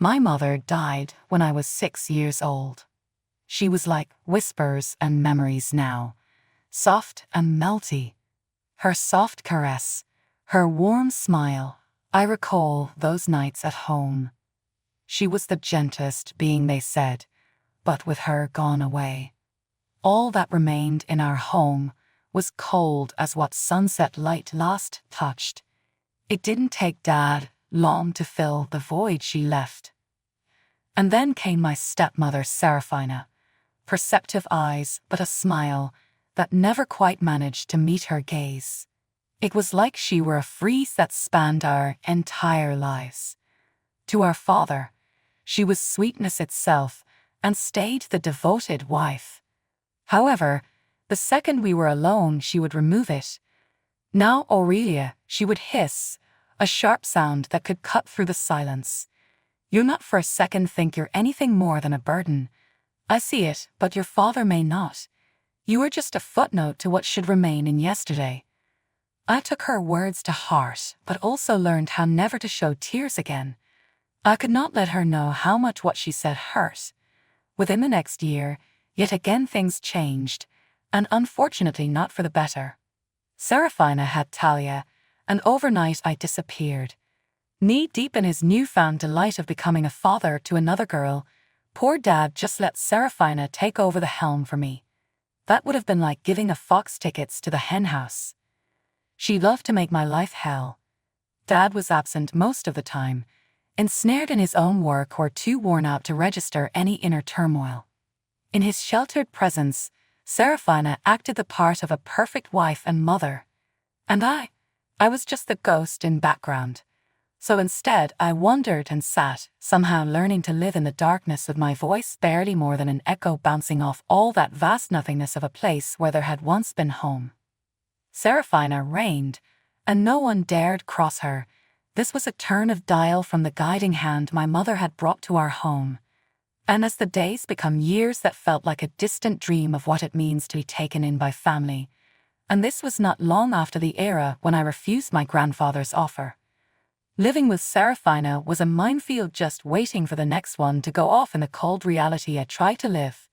My mother died when I was 6 years old. She was like whispers and memories now, soft and melty. Her soft caress, her warm smile, I recall those nights at home. She was the gentlest being, they said, but with her gone away, all that remained in our home was cold as what sunset light last touched. It didn't take Dad long to fill the void she left. And then came my stepmother, Seraphina, perceptive eyes but a smile that never quite managed to meet her gaze. It was like she were a freeze that spanned our entire lives. To our father, she was sweetness itself and stayed the devoted wife. However, the second we were alone, she would remove it. Now Aurelia, she would hiss, a sharp sound that could cut through the silence. "You'll not for a second think you're anything more than a burden. I see it, but your father may not. You are just a footnote to what should remain in yesterday." I took her words to heart, but also learned how never to show tears again. I could not let her know how much what she said hurt. Within the next year, yet again things changed, and unfortunately not for the better. Seraphina had Talia, and overnight I disappeared. Knee-deep in his newfound delight of becoming a father to another girl, poor Dad just let Seraphina take over the helm for me. That would have been like giving a fox tickets to the henhouse. She loved to make my life hell. Dad was absent most of the time, ensnared in his own work or too worn out to register any inner turmoil. In his sheltered presence, Seraphina acted the part of a perfect wife and mother. And I was just the ghost in background. So instead, I wandered and sat, somehow learning to live in the darkness with my voice barely more than an echo bouncing off all that vast nothingness of a place where there had once been home. Seraphina reigned, and no one dared cross her. This was a turn of dial from the guiding hand my mother had brought to our home. And as the days become years that felt like a distant dream of what it means to be taken in by family, and this was not long after the era when I refused my grandfather's offer. Living with Seraphina was a minefield just waiting for the next one to go off in the cold reality I tried to live.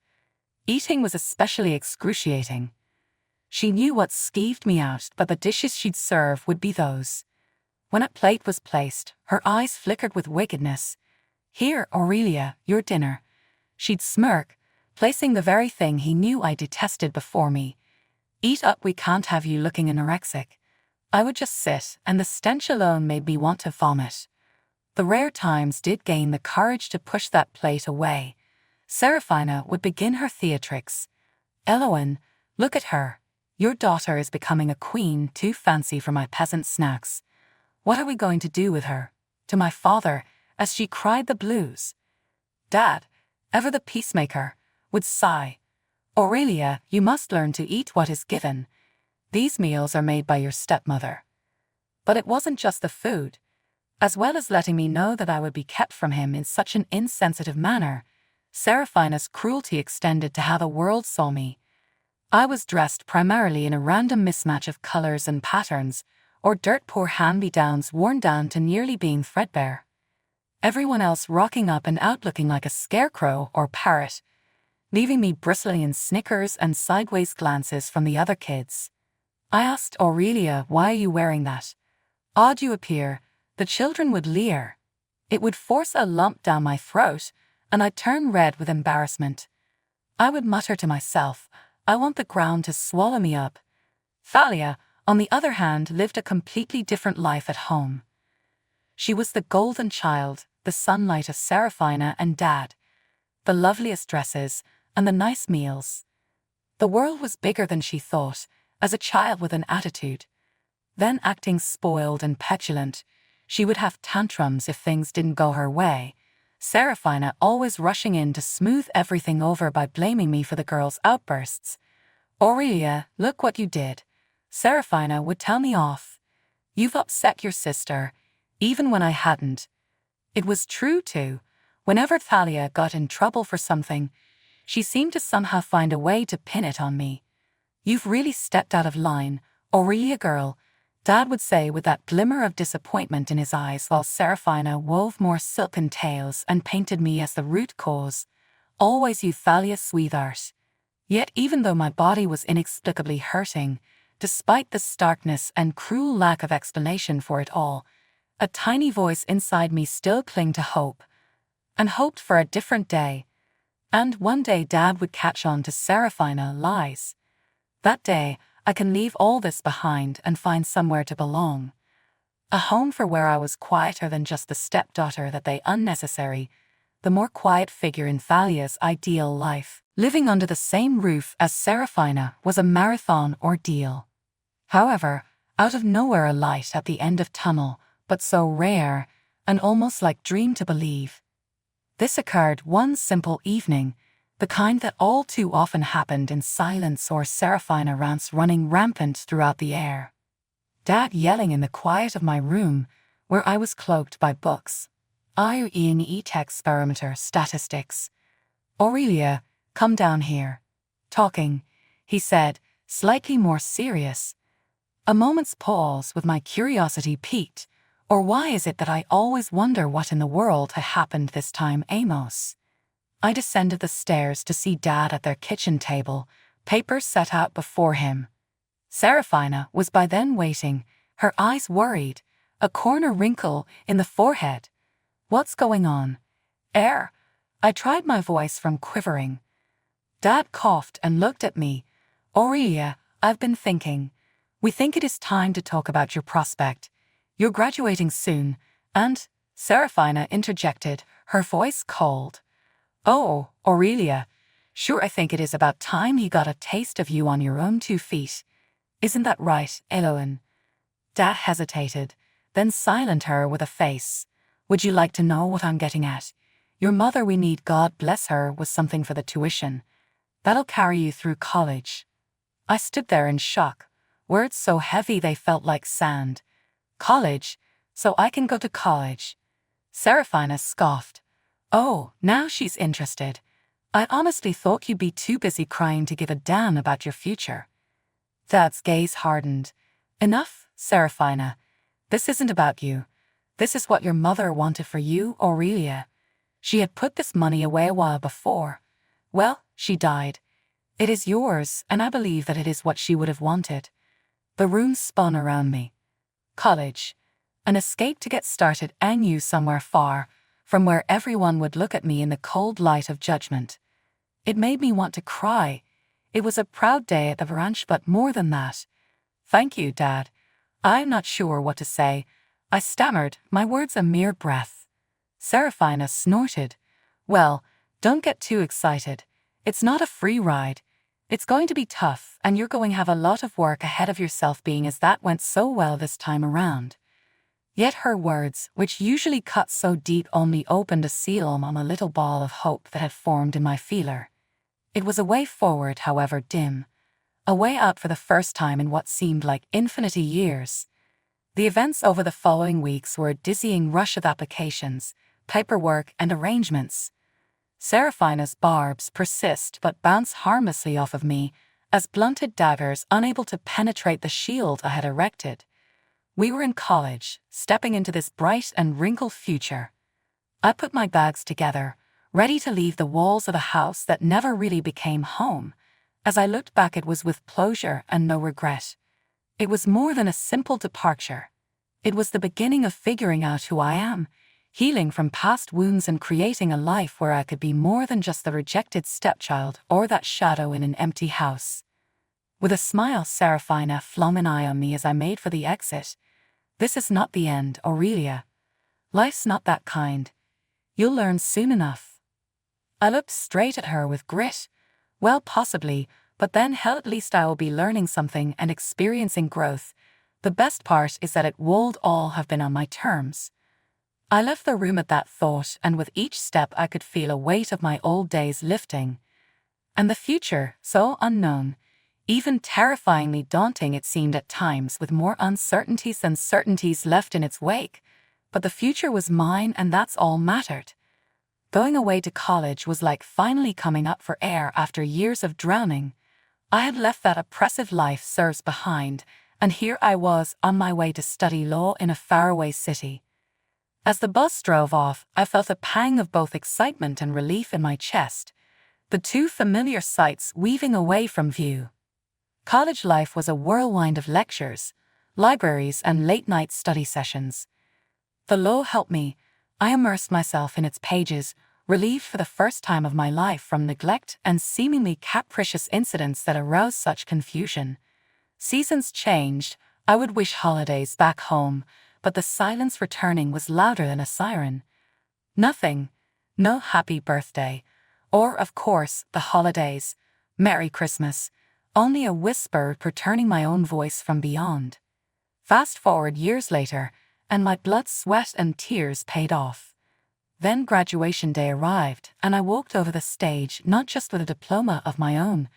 Eating was especially excruciating. She knew what skeeved me out, but the dishes she'd serve would be those. When a plate was placed, her eyes flickered with wickedness. "Here, Aurelia, your dinner." She'd smirk, placing the very thing he knew I detested before me. "Eat up, we can't have you looking anorexic." I would just sit, and the stench alone made me want to vomit. The rare times did gain the courage to push that plate away. Seraphina would begin her theatrics. "Eloin, look at her. Your daughter is becoming a queen, too fancy for my peasant snacks. What are we going to do with her?" To my father, as she cried the blues. Dad, ever the peacemaker, would sigh. "Aurelia, you must learn to eat what is given. These meals are made by your stepmother." But it wasn't just the food. As well as letting me know that I would be kept from him in such an insensitive manner, Seraphina's cruelty extended to how the world saw me. I was dressed primarily in a random mismatch of colors and patterns, or dirt-poor hand-me-downs worn down to nearly being threadbare. Everyone else rocking up and out looking like a scarecrow or parrot, leaving me bristling in snickers and sideways glances from the other kids. I asked Aurelia, "Why are you wearing that?" "Odd you appear," the children would leer. It would force a lump down my throat, and I'd turn red with embarrassment. I would mutter to myself, "I want the ground to swallow me up." Thalia, on the other hand, lived a completely different life at home. She was the golden child, the sunlight of Seraphina and Dad, the loveliest dresses, and the nice meals. The world was bigger than she thought, as a child with an attitude. Then acting spoiled and petulant, she would have tantrums if things didn't go her way, Seraphina always rushing in to smooth everything over by blaming me for the girls' outbursts. "Aurelia, look what you did." Seraphina would tell me off. "You've upset your sister," even when I hadn't. It was true, too. Whenever Thalia got in trouble for something, she seemed to somehow find a way to pin it on me. "You've really stepped out of line, Aurelia girl. Dad would say with that glimmer of disappointment in his eyes while Seraphina wove more silken tales and painted me as the root cause. Always you Thalia sweetheart. Yet even though my body was inexplicably hurting, despite the starkness and cruel lack of explanation for it all, a tiny voice inside me still clung to hope, and hoped for a different day. And one day Dad would catch on to Seraphina lies. That day, I can leave all this behind and find somewhere to belong. A home for where I was quieter than just the stepdaughter that they unnecessary, the more quiet figure in Thalia's ideal life. Living under the same roof as Seraphina was a marathon ordeal. However, out of nowhere a light at the end of tunnel, but so rare, and almost like dream to believe. This occurred one simple evening, the kind that all too often happened in silence or Seraphina rants running rampant throughout the air. Dad yelling in the quiet of my room, where I was cloaked by books. Experimenter statistics. Aurelia, come down here. Talking, he said, slightly more serious. A moment's pause with my curiosity piqued. Or why is it that I always wonder what in the world had happened this time, Amos? I descended the stairs to see Dad at their kitchen table, papers set out before him. Seraphina was by then waiting, her eyes worried, a corner wrinkle in the forehead. What's going on? I tried my voice from quivering. Dad coughed and looked at me. Aurelia, I've been thinking. We think it is time to talk about your prospect. You're graduating soon, and, Seraphina interjected, her voice cold. Oh, Aurelia, sure I think it is about time you got a taste of you on your own 2 feet. Isn't that right, Eloin? Dad hesitated, then silenced her with a face. Would you like to know what I'm getting at? Your mother, we need, God bless her, was something for the tuition. That'll carry you through college. I stood there in shock, words so heavy they felt like sand. College, so I can go to college. Seraphina scoffed. Oh, now she's interested. I honestly thought you'd be too busy crying to give a damn about your future. Dad's gaze hardened. Enough, Seraphina. This isn't about you. This is what your mother wanted for you, Aurelia. She had put this money away a while before. Well, she died. It is yours, and I believe that it is what she would have wanted. The room spun around me. College. An escape to get started and you somewhere far, from where everyone would look at me in the cold light of judgment. It made me want to cry. It was a proud day at the ranch, but more than that. Thank you, Dad. I'm not sure what to say. I stammered, my words a mere breath. Seraphina snorted. Well, don't get too excited. It's not a free ride. It's going to be tough, and you're going to have a lot of work ahead of yourself, being as that went so well this time around. Yet her words, which usually cut so deep, only opened a seal on a little ball of hope that had formed in my feeler. It was a way forward, however dim. A way out for the first time in what seemed like infinity years. The events over the following weeks were a dizzying rush of applications, paperwork, and arrangements. Seraphina's barbs persist but bounce harmlessly off of me, as blunted daggers unable to penetrate the shield I had erected. We were in college, stepping into this bright and wrinkled future. I put my bags together, ready to leave the walls of a house that never really became home. As I looked back, it was with pleasure and no regret. It was more than a simple departure. It was the beginning of figuring out who I am, healing from past wounds and creating a life where I could be more than just the rejected stepchild or that shadow in an empty house. With a smile, Seraphina flung an eye on me as I made for the exit. This is not the end, Aurelia. Life's not that kind. You'll learn soon enough. I looked straight at her with grit. Well, possibly, but then hell, at least I will be learning something and experiencing growth. The best part is that it would all have been on my terms. I left the room at that thought, and with each step I could feel a weight of my old days lifting. And the future, so unknown, even terrifyingly daunting it seemed at times, with more uncertainties than certainties left in its wake. But the future was mine, and that's all mattered. Going away to college was like finally coming up for air after years of drowning. I had left that oppressive life serves behind, and here I was on my way to study law in a faraway city. As the bus drove off, I felt a pang of both excitement and relief in my chest, the two familiar sights weaving away from view. College life was a whirlwind of lectures, libraries, and late-night study sessions. The law helped me. I immersed myself in its pages, relieved for the first time of my life from neglect and seemingly capricious incidents that aroused such confusion. Seasons changed. I would wish holidays back home, but the silence returning was louder than a siren. Nothing. No happy birthday. Or, of course, the holidays. Merry Christmas. Only a whisper returning my own voice from beyond. Fast forward years later, and my blood, sweat, and tears paid off. Then graduation day arrived, and I walked over the stage not just with a diploma of my own,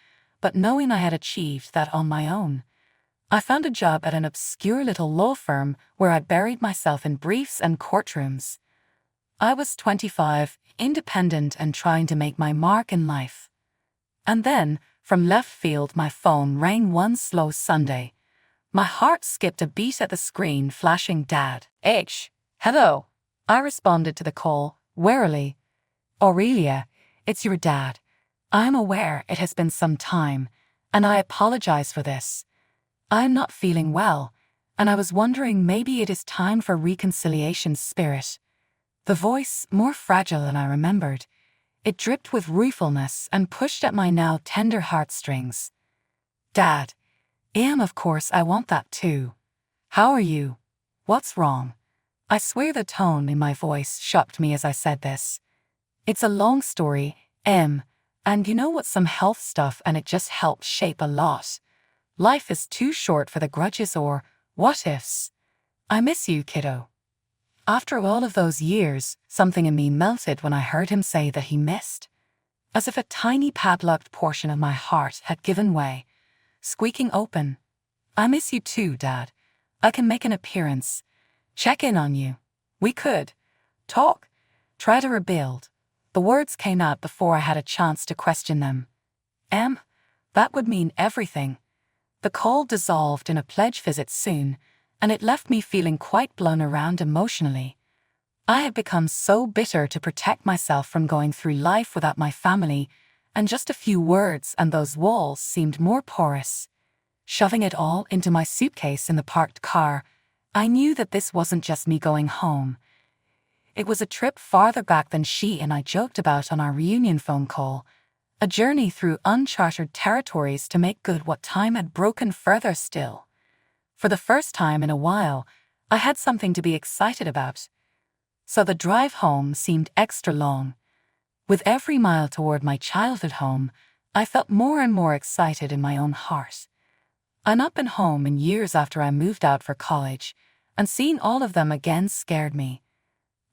but knowing I had achieved that on my own. I found a job at an obscure little law firm where I buried myself in briefs and courtrooms. I was 25, independent and trying to make my mark in life. And then, from left field, my phone rang one slow Sunday. My heart skipped a beat at the screen flashing Dad. Hello. I responded to the call, warily. Aurelia, it's your dad. I'm aware it has been some time, and I apologize for this. I'm not feeling well, and I was wondering maybe it is time for reconciliation spirit. The voice, more fragile than I remembered. It dripped with ruefulness and pushed at my now tender heartstrings. Dad. Of course I want that too. How are you? What's wrong? I swear the tone in my voice shocked me as I said this. It's a long story, and you know what, some health stuff, and it just helped shape a lot. Life is too short for the grudges or what-ifs. I miss you, kiddo. After all of those years, something in me melted when I heard him say that he missed. As if a tiny padlocked portion of my heart had given way, squeaking open. I miss you too, Dad. I can make an appearance. Check in on you. We could talk, try to rebuild. The words came out before I had a chance to question them. That would mean everything. The call dissolved in a pledge visit soon, and it left me feeling quite blown around emotionally. I had become so bitter to protect myself from going through life without my family, and just a few words and those walls seemed more porous. Shoving it all into my suitcase in the parked car, I knew that this wasn't just me going home. It was a trip farther back than she and I joked about on our reunion phone call, a journey through uncharted territories to make good what time had broken further still. For the first time in a while, I had something to be excited about. So the drive home seemed extra long. With every mile toward my childhood home, I felt more and more excited in my own heart. I'd not been home in years after I moved out for college, and seeing all of them again scared me.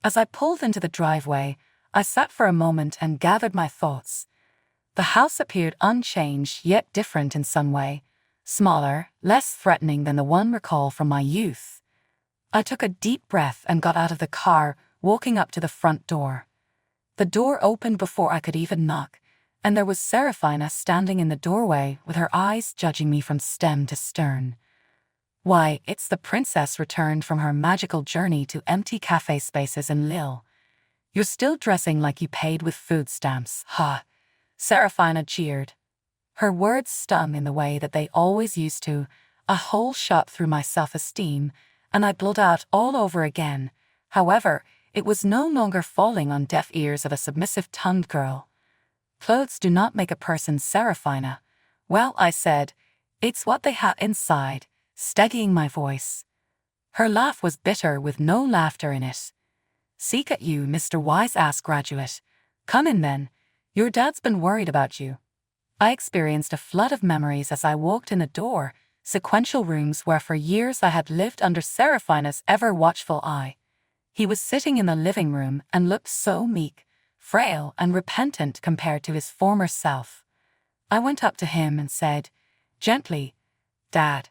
As I pulled into the driveway, I sat for a moment and gathered my thoughts. The house appeared unchanged yet different in some way, smaller, less threatening than the one recall from my youth. I took a deep breath and got out of the car, walking up to the front door. The door opened before I could even knock, and there was Seraphina standing in the doorway with her eyes judging me from stem to stern. Why, it's the princess returned from her magical journey to empty cafe spaces in Lille. You're still dressing like you paid with food stamps, ha! Seraphina jeered. Her words stung in the way that they always used to, a hole shot through my self-esteem, and I blurted out all over again. However, it was no longer falling on deaf ears of a submissive-tongued girl. Clothes do not make a person, Seraphina. Well, I said, it's what they have inside, steadying my voice. Her laugh was bitter with no laughter in it. Seek at you, Mr. Wise-ass graduate. Come in then. Your dad's been worried about you. I experienced a flood of memories as I walked in the door, sequential rooms where for years I had lived under Seraphina's ever-watchful eye. He was sitting in the living room and looked so meek, frail, and repentant compared to his former self. I went up to him and said, gently, Dad.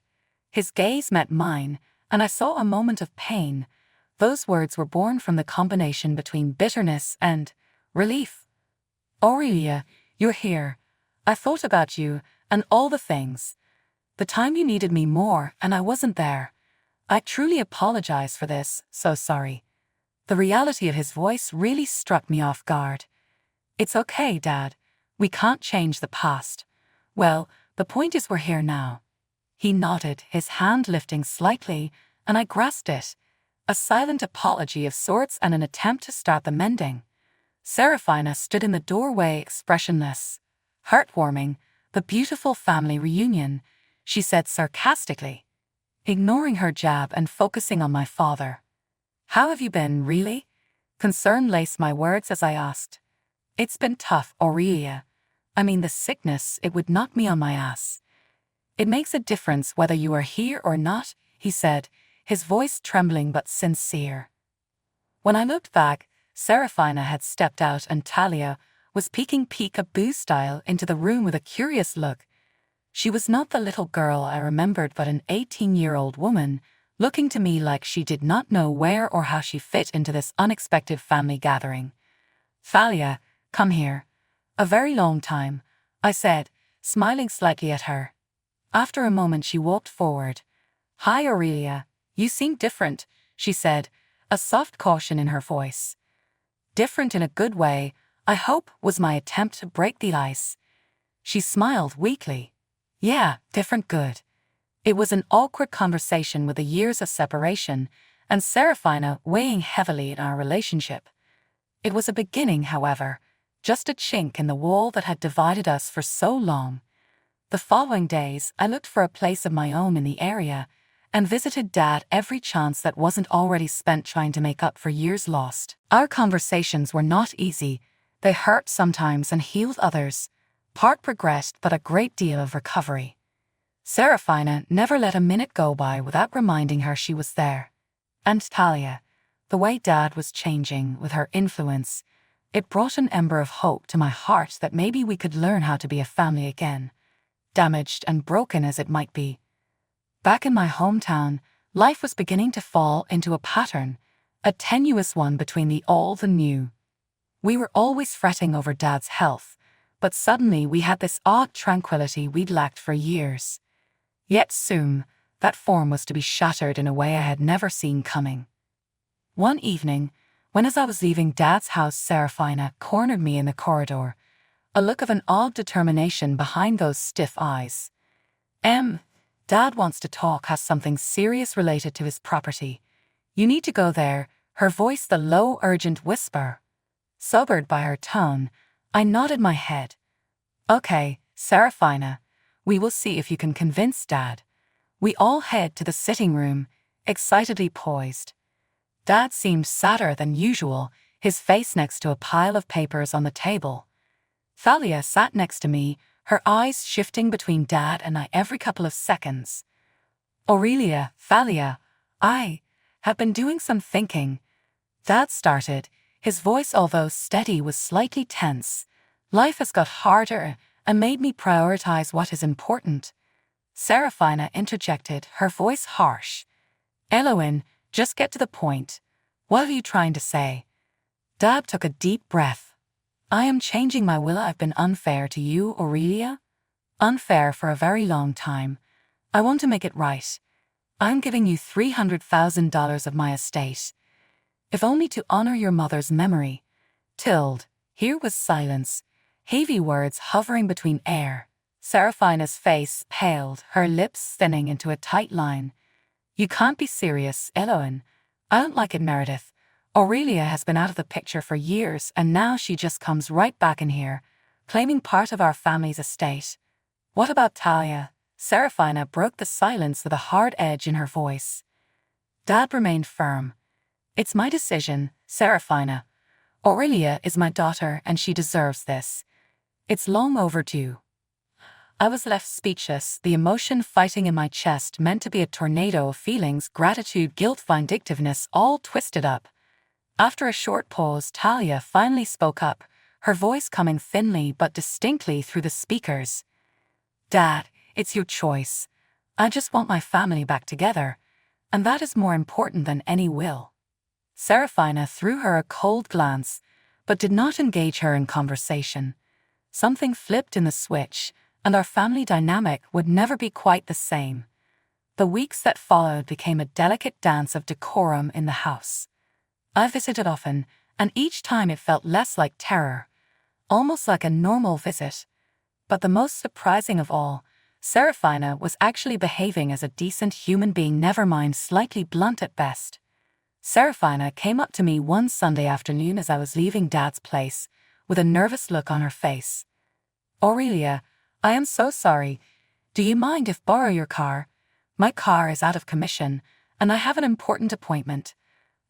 His gaze met mine, and I saw a moment of pain. Those words were born from the combination between bitterness and relief. Aurelia, you're here. I thought about you and all the things. The time you needed me more and I wasn't there. I truly apologize for this, so sorry. The reality of his voice really struck me off guard. It's okay, Dad. We can't change the past. Well, the point is we're here now. He nodded, his hand lifting slightly, and I grasped it. A silent apology of sorts and an attempt to start the mending. Serafina stood in the doorway expressionless. Heartwarming, the beautiful family reunion, she said sarcastically, ignoring her jab and focusing on my father. How have you been, really? Concern laced my words as I asked. It's been tough, Aurelia. I mean, the sickness, it would knock me on my ass. It makes a difference whether you are here or not, he said, his voice trembling but sincere. When I looked back, Serafina had stepped out and Talia was peeking peek-a-boo style into the room with a curious look. She was not the little girl I remembered but an 18-year-old woman, looking to me like she did not know where or how she fit into this unexpected family gathering. Thalia, come here. A very long time, I said, smiling slightly at her. After a moment she walked forward. Hi Aurelia, you seem different, she said, a soft caution in her voice. Different in a good way, I hope, was my attempt to break the ice. She smiled weakly. Yeah, different good. It was an awkward conversation with the years of separation and Serafina weighing heavily in our relationship. It was a beginning, however, just a chink in the wall that had divided us for so long. The following days, I looked for a place of my own in the area and visited Dad every chance that wasn't already spent trying to make up for years lost. Our conversations were not easy. They hurt sometimes and healed others. Part progressed, but a great deal of recovery. Serafina never let a minute go by without reminding her she was there. And Talia, the way Dad was changing with her influence, it brought an ember of hope to my heart that maybe we could learn how to be a family again, damaged and broken as it might be. Back in my hometown, life was beginning to fall into a pattern, a tenuous one between the old and new. We were always fretting over Dad's health, but suddenly we had this odd tranquility we'd lacked for years. Yet soon, that form was to be shattered in a way I had never seen coming. One evening, when as I was leaving Dad's house, Serafina cornered me in the corridor, a look of an odd determination behind those stiff eyes. Dad wants to talk, has something serious related to his property. You need to go there, her voice the low, urgent whisper. Sobered by her tone, I nodded my head. Okay, Serafina, we will see if you can convince Dad. We all head to the sitting room, excitedly poised. Dad seemed sadder than usual, his face next to a pile of papers on the table. Thalia sat next to me, her eyes shifting between Dad and I every couple of seconds. Aurelia, Thalia, I have been doing some thinking. Dad started, his voice although steady was slightly tense. Life has got harder and made me prioritize what is important. Serafina interjected, her voice harsh. Eloin, just get to the point. What are you trying to say? Dad took a deep breath. I am changing my will. I've been unfair to you, Aurelia. Unfair for a very long time. I want to make it right. I'm giving you $300,000 of my estate. If only to honor your mother's memory. Tilde. Here was silence, heavy words hovering between air. Serafina's face paled, her lips thinning into a tight line. You can't be serious, Eloin. I don't like it, Meredith. Aurelia has been out of the picture for years and now she just comes right back in here, claiming part of our family's estate. What about Talia? Serafina broke the silence with a hard edge in her voice. Dad remained firm. It's my decision, Serafina. Aurelia is my daughter and she deserves this. It's long overdue. I was left speechless, the emotion fighting in my chest meant to be a tornado of feelings, gratitude, guilt, vindictiveness, all twisted up. After a short pause, Talia finally spoke up, her voice coming thinly but distinctly through the speakers. Dad, it's your choice. I just want my family back together, and that is more important than any will. Serafina threw her a cold glance, but did not engage her in conversation. Something flipped in the switch, and our family dynamic would never be quite the same. The weeks that followed became a delicate dance of decorum in the house. I visited often, and each time it felt less like terror, almost like a normal visit. But the most surprising of all, Serafina was actually behaving as a decent human being, never mind slightly blunt at best. Serafina came up to me one Sunday afternoon as I was leaving Dad's place, with a nervous look on her face. "Aurelia, I am so sorry. Do you mind if I borrow your car? My car is out of commission, and I have an important appointment."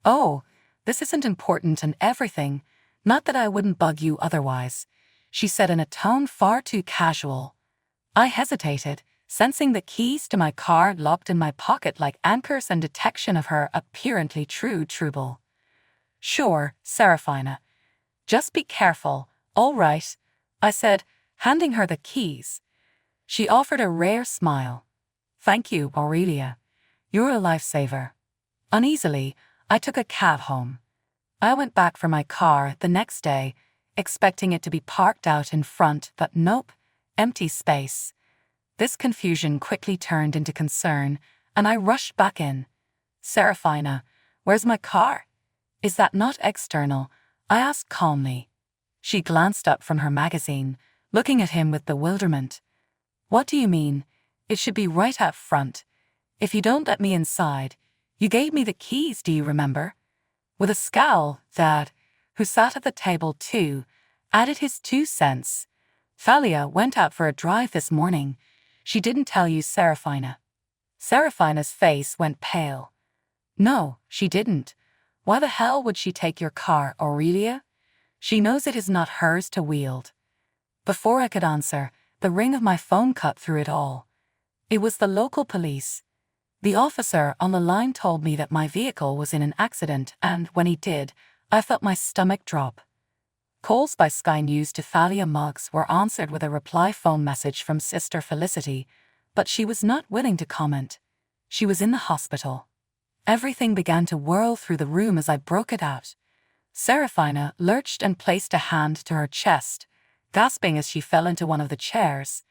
"Oh, this isn't important and everything. Not that I wouldn't bug you otherwise," she said in a tone far too casual. I hesitated, sensing the keys to my car locked in my pocket like anchors and detection of her apparently true trouble. "Sure, Serafina. Just be careful, all right," I said, handing her the keys. She offered a rare smile. "Thank you, Aurelia. You're a lifesaver." Uneasily, I took a cab home. I went back for my car the next day, expecting it to be parked out in front, but nope, empty space. This confusion quickly turned into concern, and I rushed back in. "Serafina, where's my car? Is that not external?" I asked calmly. She glanced up from her magazine, looking at him with bewilderment. "What do you mean? It should be right out front. If you don't let me inside, you gave me the keys, do you remember?" With a scowl, Dad, who sat at the table too, added his 2 cents. "Thalia went out for a drive this morning. She didn't tell you, Serafina." Serafina's face went pale. "No, she didn't. Why the hell would she take your car, Aurelia? She knows it is not hers to wield." Before I could answer, the ring of my phone cut through it all. It was the local police. The officer on the line told me that my vehicle was in an accident, and when he did, I felt my stomach drop. Calls by Sky News to Thalia Muggs were answered with a reply phone message from Sister Felicity, but she was not willing to comment. She was in the hospital. Everything began to whirl through the room as I broke it out. Serafina lurched and placed a hand to her chest, gasping as she fell into one of the chairs.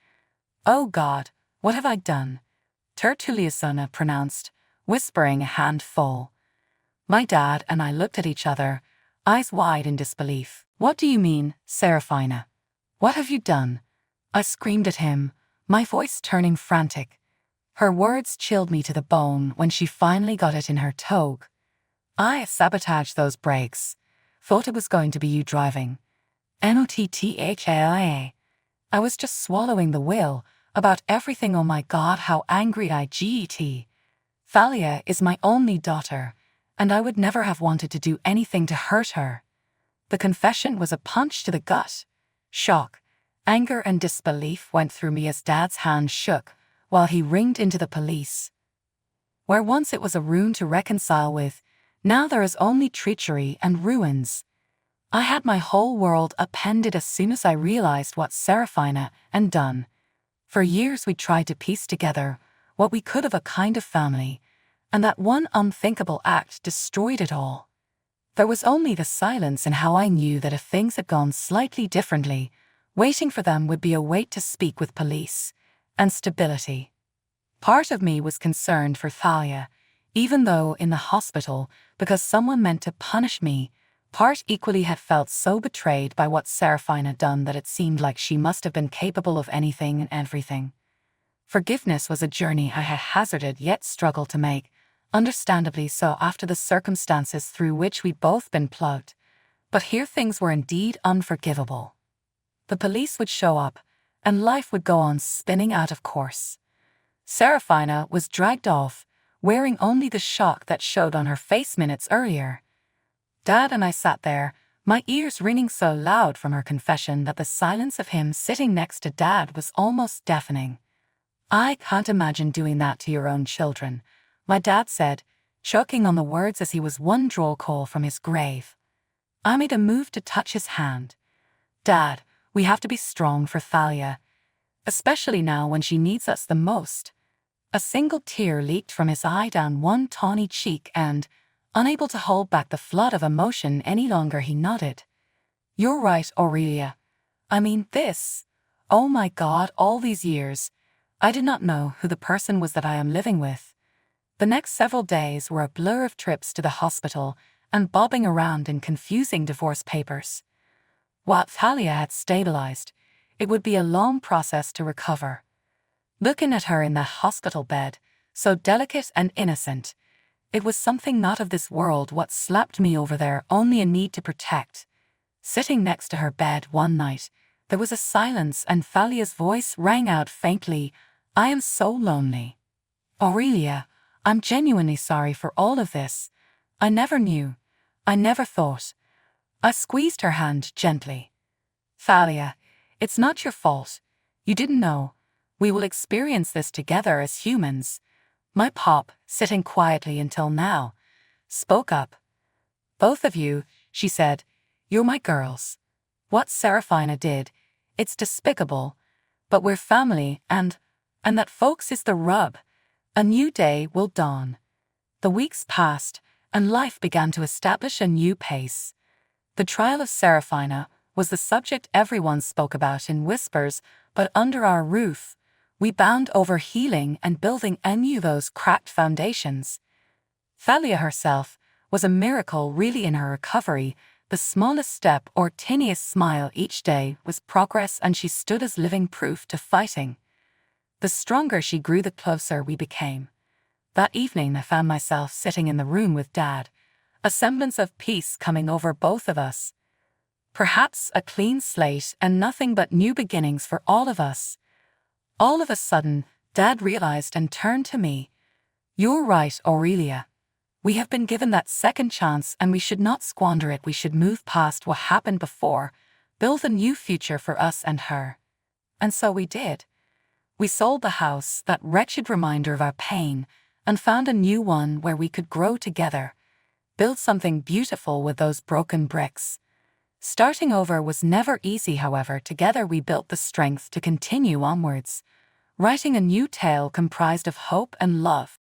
"Oh God, what have I done?" Tertuliasona pronounced, whispering a handful. My dad and I looked at each other, eyes wide in disbelief. "What do you mean, Serafina? What have you done?" I screamed at him, my voice turning frantic. Her words chilled me to the bone when she finally got it in her toque. "I sabotaged those brakes. Thought it was going to be you driving. Notthalia. I was just swallowing the wheel about everything. Oh my God, how angry I get. Thalia is my only daughter, and I would never have wanted to do anything to hurt her." The confession was a punch to the gut. Shock, anger, and disbelief went through me as Dad's hand shook while he ringed into the police. Where once it was a ruin to reconcile with, now there is only treachery and ruins. I had my whole world upended as soon as I realized what Serafina had done. For years we tried to piece together what we could of a kind of family, and that one unthinkable act destroyed it all. There was only the silence and how I knew that if things had gone slightly differently, waiting for them would be a wait to speak with police, and stability. Part of me was concerned for Thalia, even though in the hospital, because someone meant to punish me. Part equally had felt so betrayed by what Serafina had done that it seemed like she must have been capable of anything and everything. Forgiveness was a journey I had hazarded yet struggled to make, understandably so after the circumstances through which we'd both been plugged. But here things were indeed unforgivable. The police would show up, and life would go on spinning out of course. Serafina was dragged off, wearing only the shock that showed on her face minutes earlier. Dad and I sat there, my ears ringing so loud from her confession that the silence of him sitting next to Dad was almost deafening. "I can't imagine doing that to your own children," my dad said, choking on the words as he was one drawl call from his grave. I made a move to touch his hand. "Dad, we have to be strong for Thalia, especially now when she needs us the most." A single tear leaked from his eye down one tawny cheek and, unable to hold back the flood of emotion any longer, he nodded. "You're right, Aurelia. I mean this. Oh my God, all these years, I did not know who the person was that I am living with. The next several days were a blur of trips to the hospital and bobbing around in confusing divorce papers. While Thalia had stabilized, it would be a long process to recover. Looking at her in the hospital bed, so delicate and innocent, it was something not of this world what slapped me over there, only a need to protect. Sitting next to her bed one night, there was a silence and Thalia's voice rang out faintly, "I am so lonely. Aurelia, I'm genuinely sorry for all of this. I never knew. I never thought." I squeezed her hand gently. "Thalia, it's not your fault. You didn't know. We will experience this together as humans." My pop, sitting quietly until now, spoke up. "Both of you," she said, "you're my girls. What Seraphina did, it's despicable. But we're family and that folks is the rub. A new day will dawn." The weeks passed, and life began to establish a new pace. The trial of Seraphina was the subject everyone spoke about in whispers, but under our roof, we bound over healing and building anew those cracked foundations. Thalia herself was a miracle really in her recovery. The smallest step or tiniest smile each day was progress, and she stood as living proof to fighting. The stronger she grew, the closer we became. That evening I found myself sitting in the room with Dad, a semblance of peace coming over both of us. Perhaps a clean slate and nothing but new beginnings for all of us. All of a sudden, Dad realized and turned to me. "You're right, Aurelia. We have been given that second chance and we should not squander it. We should move past what happened before, build a new future for us and her." And so we did. We sold the house, that wretched reminder of our pain, and found a new one where we could grow together, build something beautiful with those broken bricks. Starting over was never easy, however. Together we built the strength to continue onwards, writing a new tale comprised of hope and love.